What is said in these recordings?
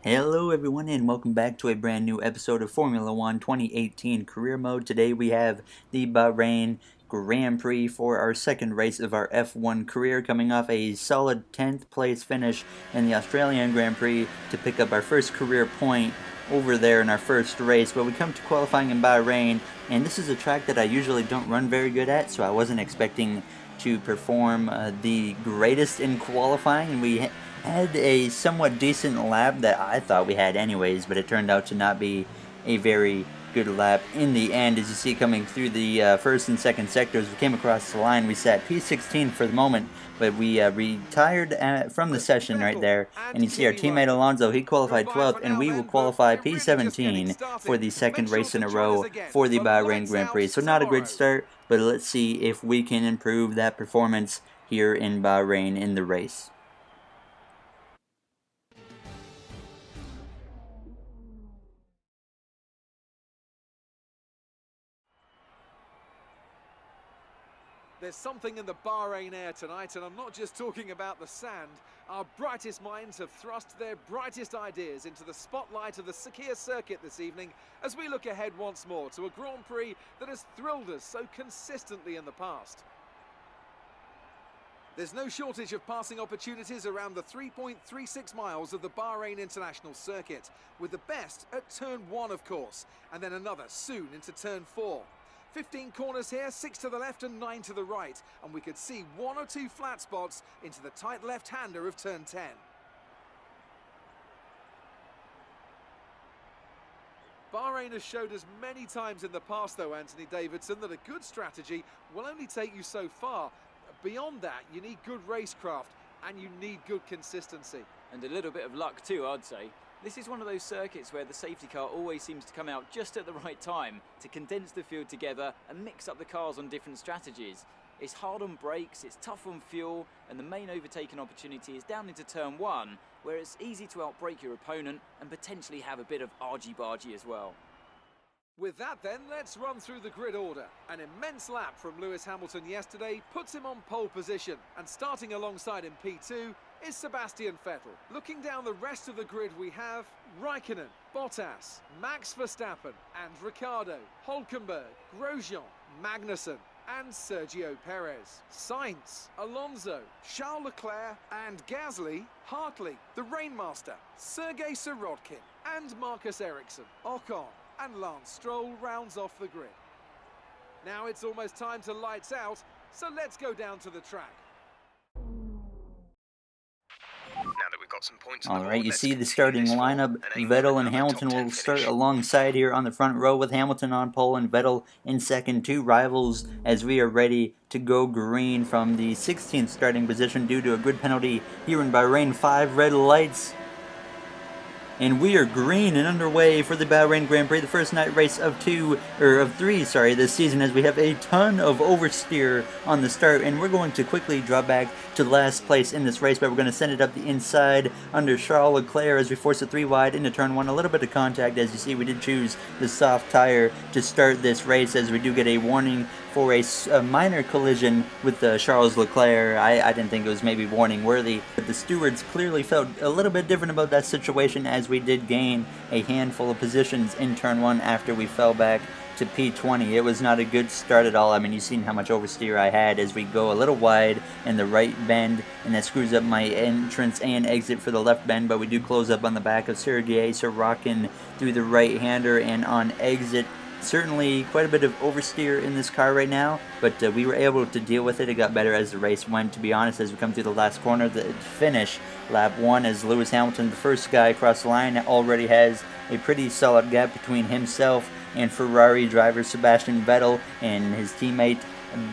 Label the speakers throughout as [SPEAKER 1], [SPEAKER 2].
[SPEAKER 1] Hello everyone and welcome back to a brand new episode of Formula 1 2018 Career Mode. Today we have the Bahrain Grand Prix for our second race of our F1 career, coming off a solid 10th place finish in the Australian Grand Prix to pick up our first career point over there in our first race. But we come to qualifying in Bahrain, and this is a track that I usually don't run very good at, so I wasn't expecting to perform the greatest in qualifying, and we had a somewhat decent lap that I thought we had anyways, but it turned out to not be a very good lap in the end. As you see, coming through the first and second sectors, we came across the line. We sat P16 for the moment, but we retired from the session right there, and you see our teammate Alonso, he qualified 12th, and we will qualify P17 for the second race in a row for the Bahrain Grand Prix. So not a great start, but let's see if we can improve that performance here in Bahrain in the race.
[SPEAKER 2] There's something in the Bahrain air tonight, and I'm not just talking about the sand. Our brightest minds have thrust their brightest ideas into the spotlight of the Sakhir circuit this evening as we look ahead once more to a Grand Prix that has thrilled us so consistently in the past. There's no shortage of passing opportunities around the 3.36 miles of the Bahrain International Circuit, with the best at turn 1, of course, and then another soon into turn 4. 15 corners here, 6 to the left and 9 to the right, and we could see 1 or 2 flat spots into the tight left-hander of turn 10. Bahrain has showed us many times in the past, though, Anthony Davidson, that a good strategy will only take you so far. Beyond that, you need good racecraft and you need good consistency.
[SPEAKER 3] And a little bit of luck too, I'd say. This is one of those circuits where the safety car always seems to come out just at the right time to condense the field together and mix up the cars on different strategies. It's hard on brakes, it's tough on fuel, and the main overtaking opportunity is down into turn 1, where it's easy to outbrake your opponent and potentially have a bit of argy-bargy as well.
[SPEAKER 2] With that then, let's run through the grid order. An immense lap from Lewis Hamilton yesterday puts him on pole position, and starting alongside him P2 is Sebastian Vettel. Looking down the rest of the grid, we have Raikkonen, Bottas, Max Verstappen and Ricciardo, Hülkenberg, Grosjean, Magnussen and Sergio Perez, Sainz, Alonso, Charles Leclerc and Gasly, Hartley, the Rainmaster, Sergei Sirotkin and Marcus Ericsson. Ocon and Lance Stroll rounds off the grid. Now it's almost time to lights out, so let's go down to the track.
[SPEAKER 1] Alright, you see the starting lineup. Vettel and Hamilton will start alongside here on the front row, with Hamilton on pole and Vettel in second. Two rivals as we are ready to go green from the 16th starting position due to a grid penalty here in Bahrain. 5 red lights. And we are green and underway for the Bahrain Grand Prix, the first night race of 3 this season, as we have a ton of oversteer on the start, and we're going to quickly drop back to last place in this race, but we're going to send it up the inside under Charles Leclerc as we force a 3 wide into turn 1. A little bit of contact. As you see, we did choose the soft tire to start this race, as we do get a warning for a minor collision with Charles Leclerc. I didn't think it was maybe warning worthy, but the stewards clearly felt a little bit different about that situation, as we did gain a handful of positions in turn 1 after we fell back to P20. It was not a good start at all. I mean, you've seen how much oversteer I had as we go a little wide in the right bend, and that screws up my entrance and exit for the left bend, but we do close up on the back of Sergei Sirotkin through the right-hander, and on exit, certainly quite a bit of oversteer in this car right now, but we were able to deal with it. It got better as the race went, to be honest, as we come through the last corner. The finish, lap 1, as Lewis Hamilton, the first guy across the line, already has a pretty solid gap between himself and Ferrari driver Sebastian Vettel and his teammate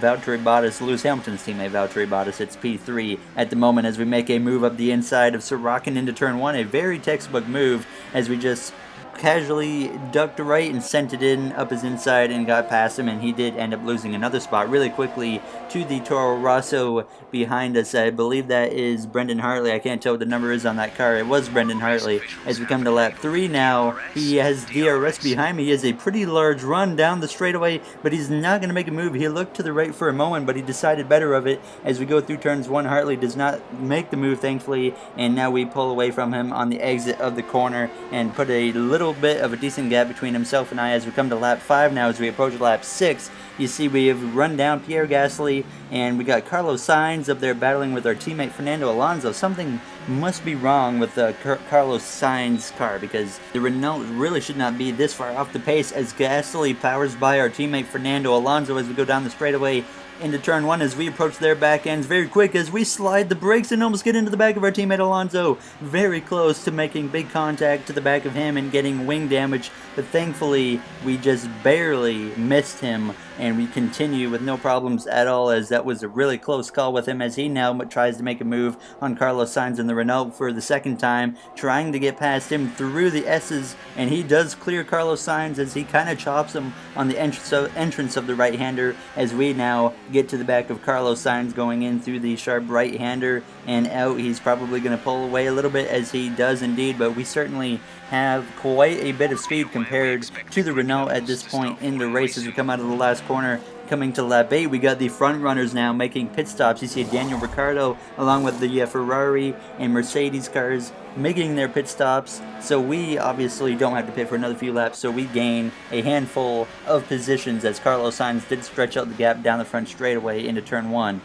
[SPEAKER 1] Valtteri Bottas, Lewis Hamilton's teammate Valtteri Bottas. It's P3 at the moment as we make a move up the inside of Sirotkin into turn 1, a very textbook move as we just casually ducked right and sent it in up his inside and got past him, and he did end up losing another spot really quickly to the Toro Rosso behind us. I believe that is Brendan Hartley. I can't tell what the number is on that car. It was Brendan Hartley. As we come to lap 3 now, he has DRS behind me. He has a pretty large run down the straightaway, but he's not going to make a move. He looked to the right for a moment, but he decided better of it. As we go through turns 1, Hartley does not make the move, thankfully, and now we pull away from him on the exit of the corner and put a little bit of a decent gap between himself and I. As we come to lap 5 now, as we approach lap 6, you see we have run down Pierre Gasly, and we got Carlos Sainz up there battling with our teammate Fernando Alonso. Something must be wrong with the Carlos Sainz car, because the Renault really should not be this far off the pace, as Gasly powers by our teammate Fernando Alonso as we go down the straightaway into turn 1 as we approach their back ends very quick as we slide the brakes and almost get into the back of our teammate Alonso. Very close to making big contact to the back of him and getting wing damage, but thankfully we just barely missed him, and we continue with no problems at all, as that was a really close call with him, as he now tries to make a move on Carlos Sainz in the Renault for the second time, trying to get past him through the S's, and he does clear Carlos Sainz as he kind of chops him on the entrance of the right-hander, as we now get to the back of Carlos Sainz going in through the sharp right-hander and out. He's probably going to pull away a little bit, as he does indeed, but we certainly have quite a bit of speed compared to the Renault at this point in the race. As we come out of the last corner, coming to lap 8, we got the front runners now making pit stops. You see Daniel Ricciardo along with the Ferrari and Mercedes cars making their pit stops, so we obviously don't have to pit for another few laps, so we gain a handful of positions as Carlos Sainz did stretch out the gap down the front straightaway into turn 1.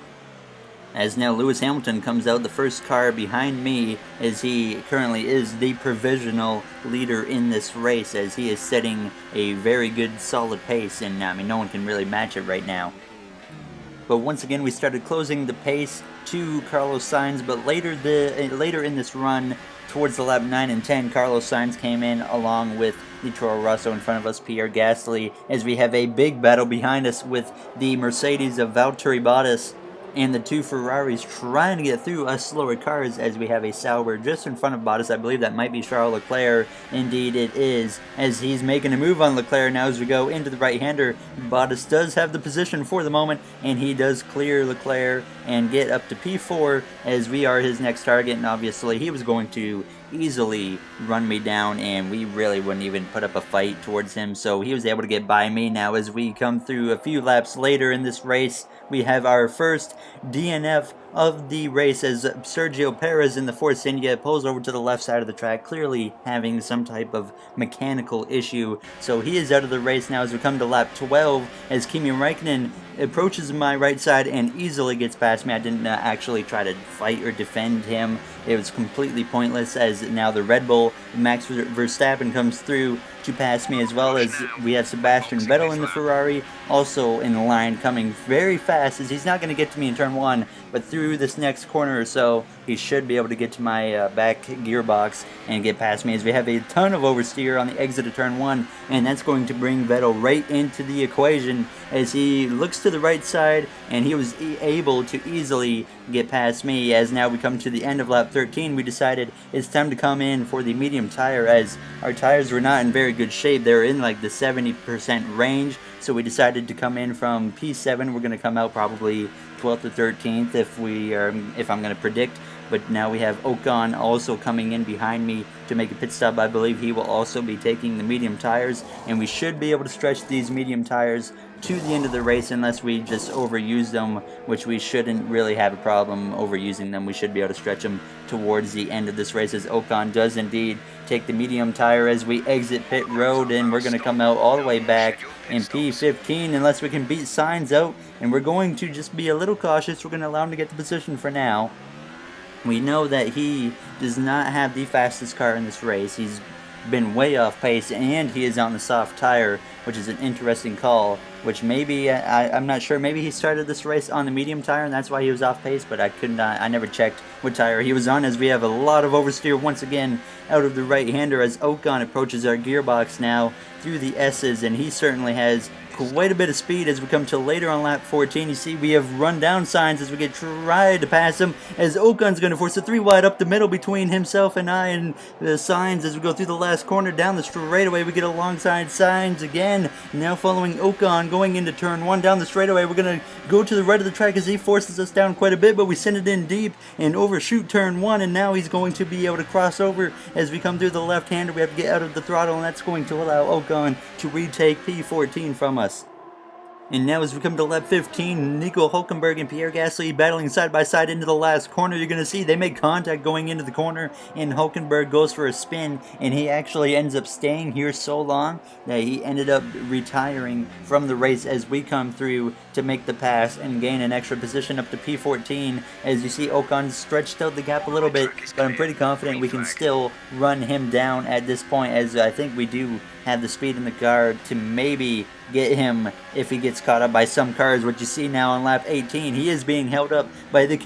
[SPEAKER 1] As now Lewis Hamilton comes out, the first car behind me, as he currently is the provisional leader in this race, as he is setting a very good solid pace, and I mean no one can really match it right now. But once again we started closing the pace to Carlos Sainz, but later in this run towards the lap 9 and 10, Carlos Sainz came in along with the Toro Rosso in front of us, Pierre Gasly, as we have a big battle behind us with the Mercedes of Valtteri Bottas and the two Ferraris trying to get through us slower cars, as we have a Sauber just in front of Bottas. I believe that might be Charles Leclerc. Indeed it is, as he's making a move on Leclerc now as we go into the right-hander. Bottas does have the position for the moment, and he does clear Leclerc and get up to P4, as we are his next target, and obviously he was going to easily run me down, and we really wouldn't even put up a fight towards him, so he was able to get by me. Now as we come through a few laps later in this race, we have our first DNF of the race, as Sergio Perez in the Force India pulls over to the left side of the track, clearly having some type of mechanical issue, so he is out of the race now as we come to lap 12, as Kimi Räikkönen approaches my right side and easily gets past me. I didn't actually try to fight or defend him. It was completely pointless, as now the Red Bull Max Verstappen comes through to pass me, as well as we have Sebastian Vettel in the Ferrari also in the line, coming very fast, as he's not going to get to me in turn 1, but through this next corner or so he should be able to get to my back gearbox and get past me, as we have a ton of oversteer on the exit of turn 1, and that's going to bring Vettel right into the equation, as he looks to the right side and he was able to easily get past me. As now we come to the end of lap 13, we decided it's time to come in for the medium tire, as our tires were not in very good shape. They were in like the 70% range, so we decided to come in from P7. We're going to come out probably 12th or 13th if I'm going to predict. But now we have Ocon also coming in behind me to make a pit stop. I believe he will also be taking the medium tires, and we should be able to stretch these medium tires to the end of the race unless we just overuse them, which we shouldn't really have a problem overusing them. We should be able to stretch them towards the end of this race, as Ocon does indeed take the medium tire as we exit pit road, and we're going to come out all the way back in P15 unless we can beat Sainz out, and we're going to just be a little cautious. We're going to allow him to get the position for now. We know that he does not have the fastest car in this race. He's been way off pace, and he is on the soft tire, which is an interesting call, which maybe, I'm not sure, maybe he started this race on the medium tire and that's why he was off pace, but I never checked what tire he was on, as we have a lot of oversteer once again out of the right-hander as Ocon approaches our gearbox now through the S's, and he certainly has quite a bit of speed as we come to later on lap 14. You see we have run down signs as we get tried to pass him, as Ocon's going to force a 3 wide up the middle between himself and I, and the signs as we go through the last corner down the straightaway. We get alongside signs again, now following Ocon going into turn 1 down the straightaway. We're going to go to the right of the track as he forces us down quite a bit, but we send it in deep and overshoot turn 1, and now he's going to be able to cross over as we come through the left-hander. We have to get out of the throttle, and that's going to allow Ocon to retake P14 from us. And now as we come to lap 15, Nico Hulkenberg and Pierre Gasly battling side by side into the last corner. You're going to see they make contact going into the corner, and Hulkenberg goes for a spin, and he actually ends up staying here so long that he ended up retiring from the race as we come through to make the pass and gain an extra position up to P14. As you see, Ocon stretched out the gap a little bit, but I'm pretty confident we can still run him down at this point, as I think we do have the speed in the car to maybe get him if he gets caught up by some cars. What you see now on lap 18, he is being held up by the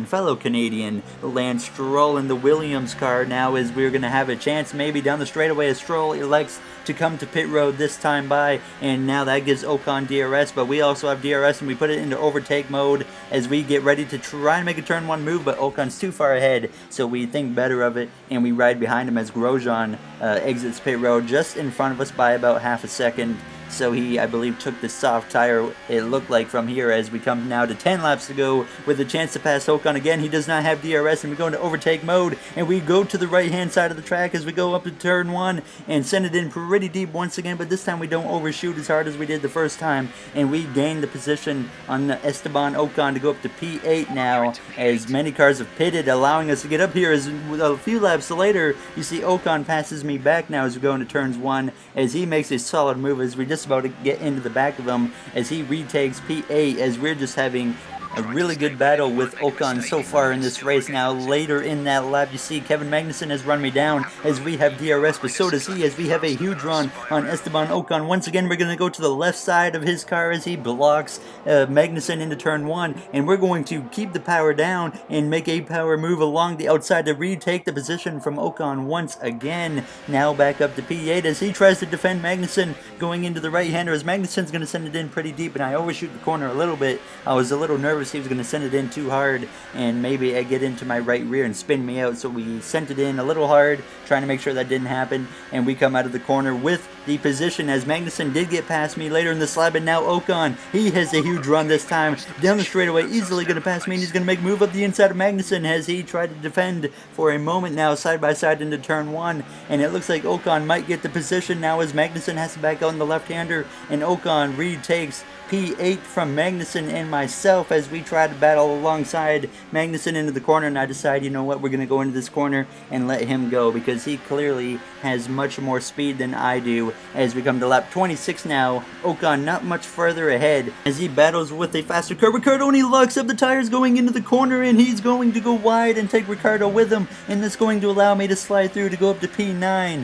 [SPEAKER 1] fellow Canadian Lance Stroll in the Williams car. Now as we're going to have a chance maybe down the straightaway as Stroll elects to come to pit road this time by, and now that gives Ocon DRS, but we also have DRS and we put it into overtake mode as we get ready to try and make a turn 1 move, but Ocon's too far ahead, so we think better of it and we ride behind him as Grosjean exits pit road just in front of us by about half a second. So he, I believe, took the soft tire, it looked like, from here, as we come now to 10 laps to go with a chance to pass Ocon again. He does not have DRS, and we go into overtake mode, and we go to the right-hand side of the track as we go up to turn 1 and send it in pretty deep once again, but this time we don't overshoot as hard as we did the first time, and we gain the position on Esteban Ocon to go up to P8 now, as many cars have pitted, allowing us to get up here. As a few laps later, you see Ocon passes me back now as we go into turns 1, as he makes a solid move as we just about to get into the back of him as he retakes P8, as we're just having a really good battle with Ocon so far in this race. Now later in that lap, you see Kevin Magnussen has run me down as we have DRS, but so does he, as we have a huge run on Esteban Ocon. Once again, we're going to go to the left side of his car as he blocks Magnussen into turn 1, and we're going to keep the power down and make a power move along the outside to retake the position from Ocon once again. Now back up to P8 as he tries to defend Magnussen going into the right-hander, as Magnussen's going to send it in pretty deep, and I overshoot the corner a little bit. I was a little nervous he was going to send it in too hard and maybe get into my right rear and spin me out, so we sent it in a little hard, trying to make sure that didn't happen, and we come out of the corner with the position as Magnussen did get past me later in the slab, and now Ocon, he has a huge run this time down the straightaway, easily going to pass me, and he's going to make a move up the inside of Magnussen as he tried to defend for a moment now side by side into turn 1, and it looks like Ocon might get the position now as Magnussen has to back out on the left-hander, and Ocon retakes P8 from Magnussen and myself as we try to battle alongside Magnussen into the corner, and I decide, you know what, we're going to go into this corner and let him go because he clearly has much more speed than I do. As we come to lap 26 now, Ocon not much further ahead as he battles with a faster car. Ricciardo, and he locks up the tires going into the corner, and he's going to go wide and take Ricciardo with him, and that's going to allow me to slide through to go up to P9.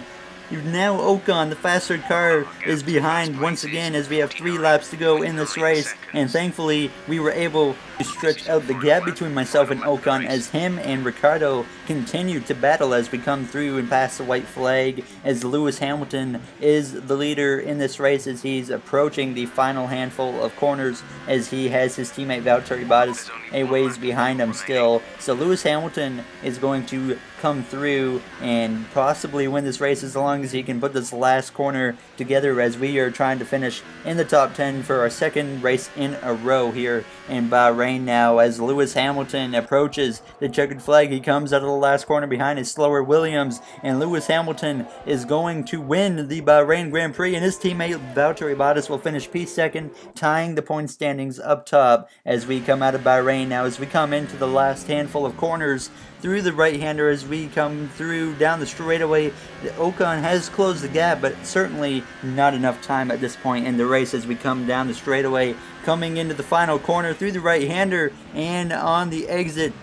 [SPEAKER 1] Now Ocon, the faster car, is behind once again as we have 3 laps to go in this race, and thankfully we were able to stretch out the gap between myself and Ocon as him and Ricciardo continue to battle as we come through and pass the white flag, as Lewis Hamilton is the leader in this race as he's approaching the final handful of corners, as he has his teammate Valtteri Bottas a ways behind him still. So Lewis Hamilton is going to come through and possibly win this race as long as he can put this last corner together, as we are trying to finish in the top 10 for our second race in a row here in Bahrain now. As Lewis Hamilton approaches the checkered flag, he comes out of the last corner behind his slower Williams, and Lewis Hamilton is going to win the Bahrain Grand Prix, and his teammate Valtteri Bottas will finish P2, tying the point standings up top as we come out of Bahrain now. As we come into the last handful of corners through the right-hander, as we come through down the straightaway, Ocon has closed the gap, but certainly not enough time at this point in the race as we come down the straightaway, coming into the final corner through the right-hander, and on the exit,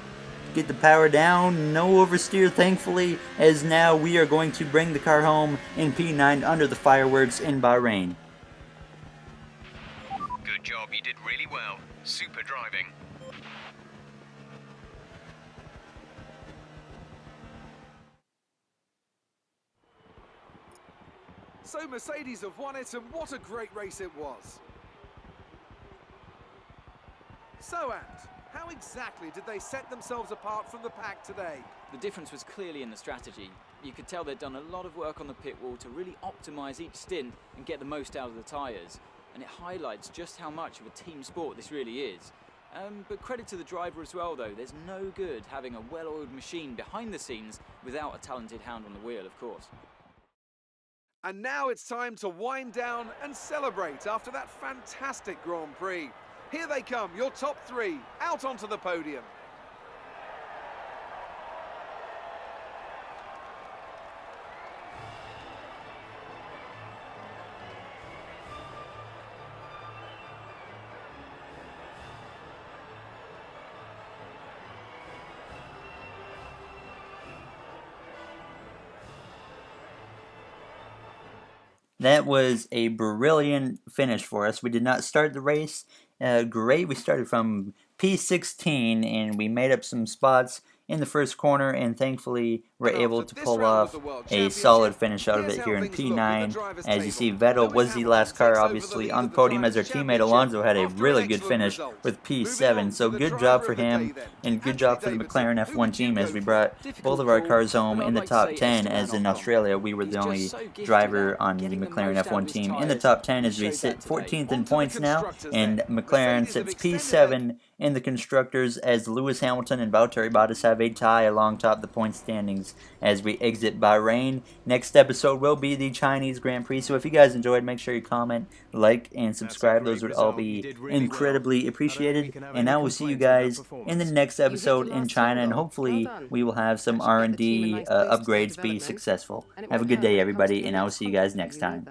[SPEAKER 1] get the power down, no oversteer thankfully, as now we are going to bring the car home in P9 under the fireworks in Bahrain.
[SPEAKER 4] Good job, you did really well. Super driving.
[SPEAKER 2] So Mercedes have won it, and what a great race it was. So, Ant, how exactly did they set themselves apart from the pack today?
[SPEAKER 3] The difference was clearly in the strategy. You could tell they'd done a lot of work on the pit wall to really optimise each stint and get the most out of the tyres. And it highlights just how much of a team sport this really is. But credit to the driver as well, though. There's no good having a well-oiled machine behind the scenes without a talented hound on the wheel, of course.
[SPEAKER 2] And now it's time to wind down and celebrate after that fantastic Grand Prix. Here they come, your top three, out onto the podium.
[SPEAKER 1] That was a brilliant finish for us. We did not start the race great. We started from P16 and we made up some spots in the first corner, and thankfully we're able to pull off a solid finish out of it here in P9. As you see, Vettel was the last car obviously on the podium, as our teammate Alonso had a really good finish with P7. So good job for him and good job for the McLaren F1 team, as we brought both of our cars home in the top 10, as in Australia we were the only driver on the McLaren F1 team in the top 10, as we sit 14th in points now, and McLaren sits P7 in the constructors, as Lewis Hamilton and Valtteri Bottas have a tie along top the point standings as we exit Bahrain. Next episode will be the Chinese Grand Prix, so if you guys enjoyed, make sure you comment, like, and subscribe. Those would all be incredibly appreciated, and I will see you guys in the next episode in China, and hopefully we will have some R&D upgrades be successful. Have a good day, everybody, and I will see you guys next time.